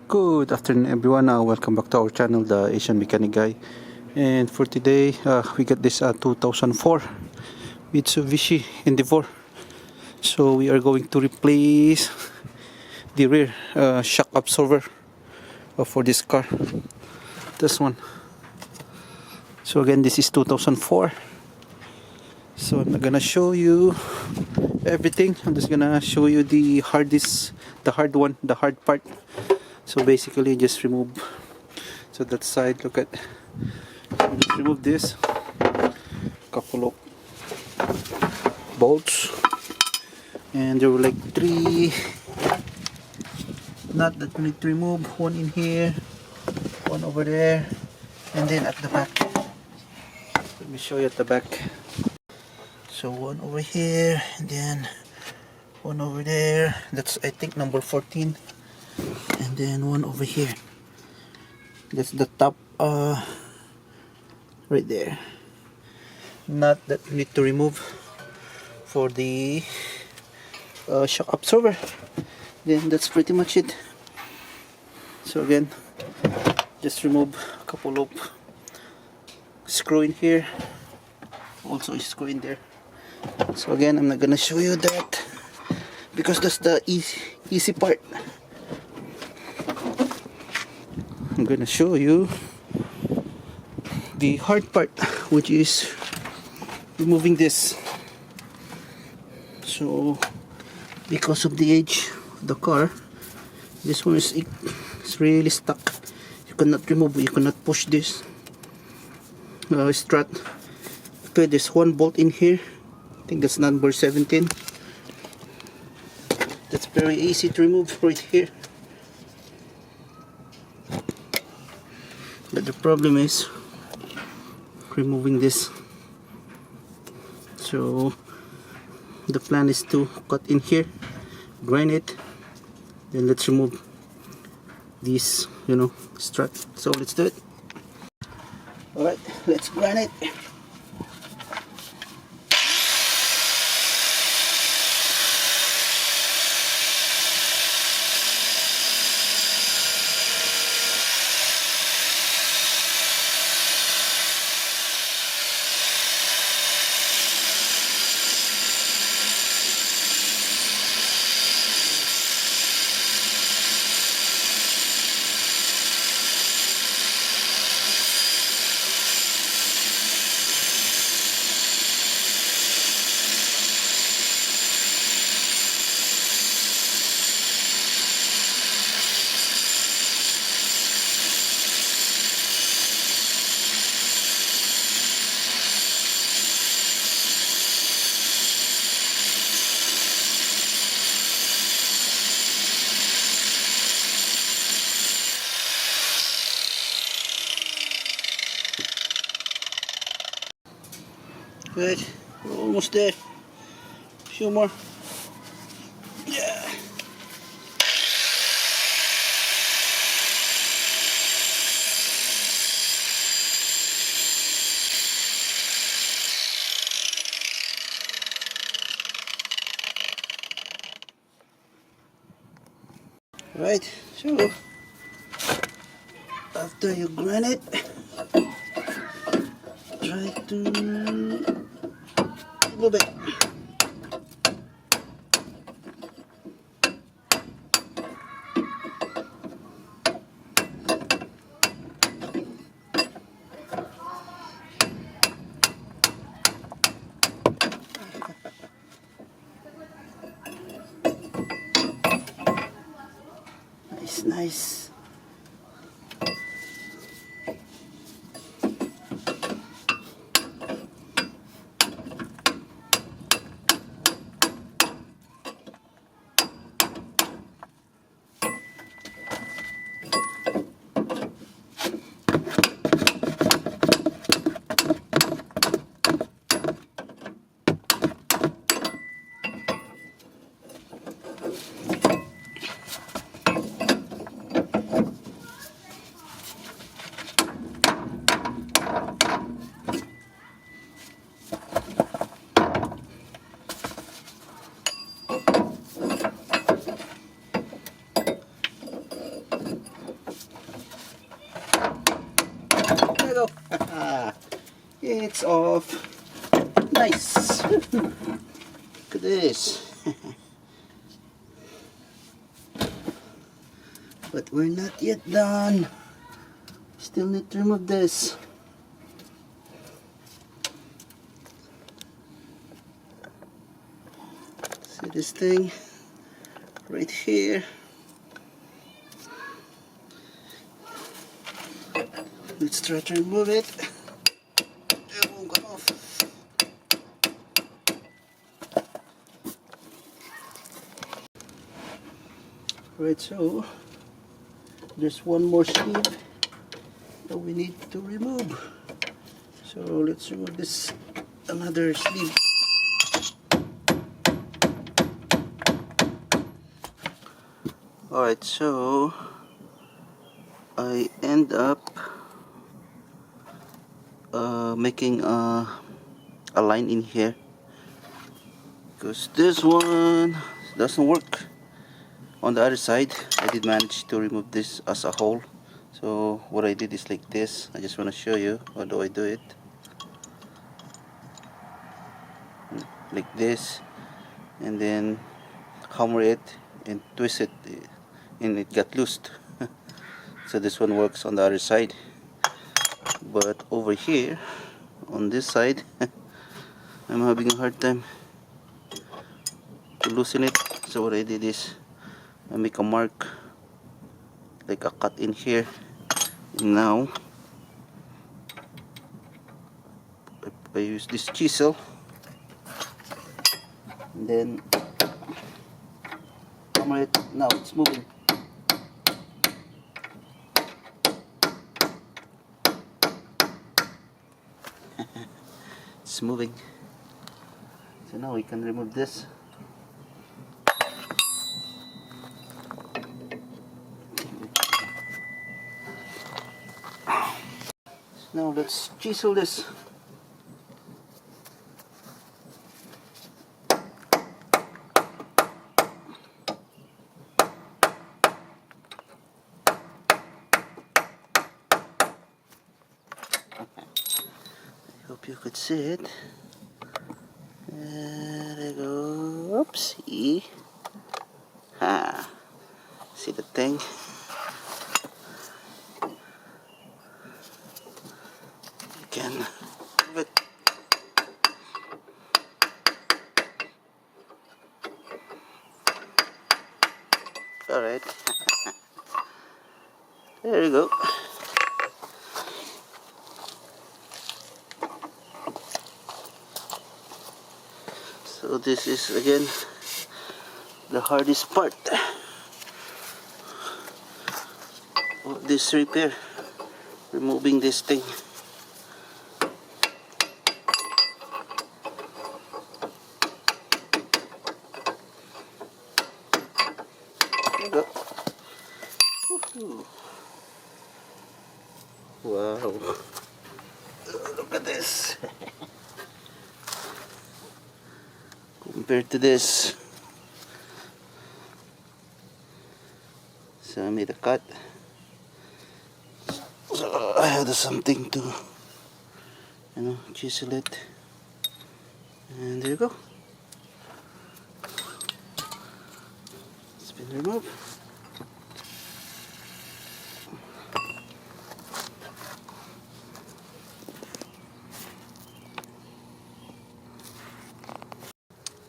Good afternoon, everyone. Welcome back to our channel, the Asian Mechanic Guy. And for today, we got this 2004 Mitsubishi Endeavor. So we are going to replace the rear shock absorber for this car. This one. So again, this is 2004. So I'm not gonna show you everything. I'm just gonna show you the hard part. So basically, just remove. So that side, look at. Just remove this. Couple of bolts, and there were like 3 nut that we need to remove. One in here, one over there, and then at the back. Let me show you at the back. So one over here, and then one over there. That's, I think, number 14. And then one over here. That's the top, right there. Nut that we need to remove for the shock absorber. Then that's pretty much it. So again, just remove a couple of screw in here. Also a screw in there. So again, I'm not gonna show you that because that's the easy part. I'm gonna show you the hard part, which is removing this. So because of the age of the car, this one is it's really stuck. You cannot remove, you cannot push this strut. Okay, there's one bolt in here. I think that's number 17. That's very easy to remove right here. But the problem is removing this. So the plan is to cut in here, grind it, then let's remove this, strut. So let's do it. Alright, let's grind it. Good, we're almost there. A few more. Yeah. Right, so after you grind it, try to move it. Nice. go. It's off. Nice. Look at this. But we're not yet done. Still need to remove this. See this thing right here. Let's try to remove it. It won't come off. Right, so there's one more sleeve that we need to remove. So let's remove this another sleeve. Alright, so I end up making a line in here because this one doesn't work. On the other side, I did manage to remove this as a whole. So what I did is like this. I just want to show you how do I do it. Like this, and then hammer it and twist it, and it got loosed. So this one works on the other side, but over here on this side I'm having a hard time to loosen it. So what I did is I make a mark, like a cut in here, and now I use this chisel, and then hammer it. Now it's moving. It's moving. So now we can remove this. Now let's chisel this. I hope you could see it. There you go. Oopsie. Ha. See the thing? You can move it. Alright. There you go. So this is again the hardest part of this repair, removing this thing. There you go. Wow. Look at this. Compared to this. So I made a cut. So I had something to, chisel it. And there you go. It's been removed.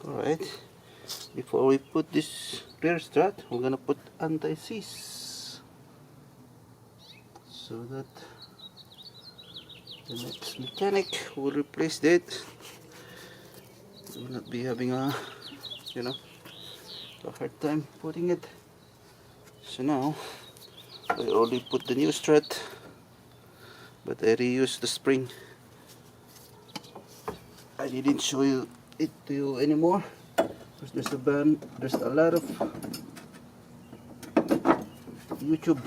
Alright, before we put this rear strut, we're gonna put anti-seize so that the next mechanic will replace that. Will not be having a hard time putting it. So now I only put the new strut, but I reused the spring. I didn't show you it to you anymore because there's a lot of YouTube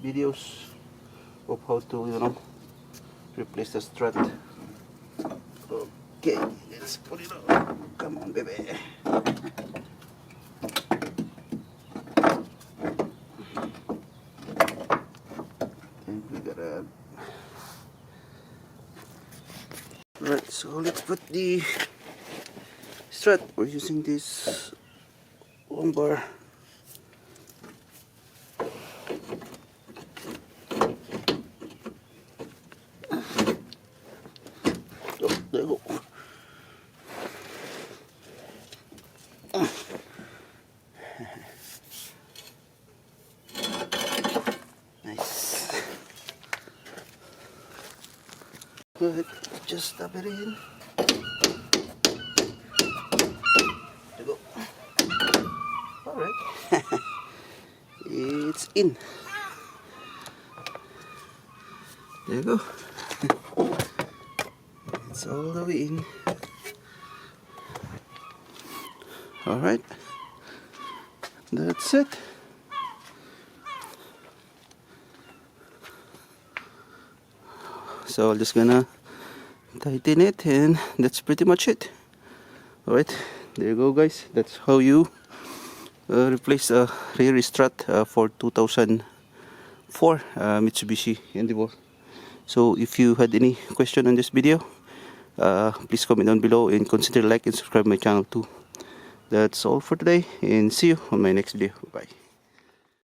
videos of how to replace the strut. Okay, let's put it on. Come on, baby. I think we gotta Alright, so let's put the strut. We're using this lumbar. Oh, there you go. Nice. Go ahead, just tap it in. There you go. Alright. It's in. There you go. It's all the way in. Alright. That's it. So I'm just gonna tighten it, and that's pretty much it. Alright, there you go, guys. That's how you replace a rear strut for 2004 Mitsubishi Endeavor. So if you had any question on this video, please comment down below and consider like and subscribe my channel too. That's all for today, and see you on my next video. Bye.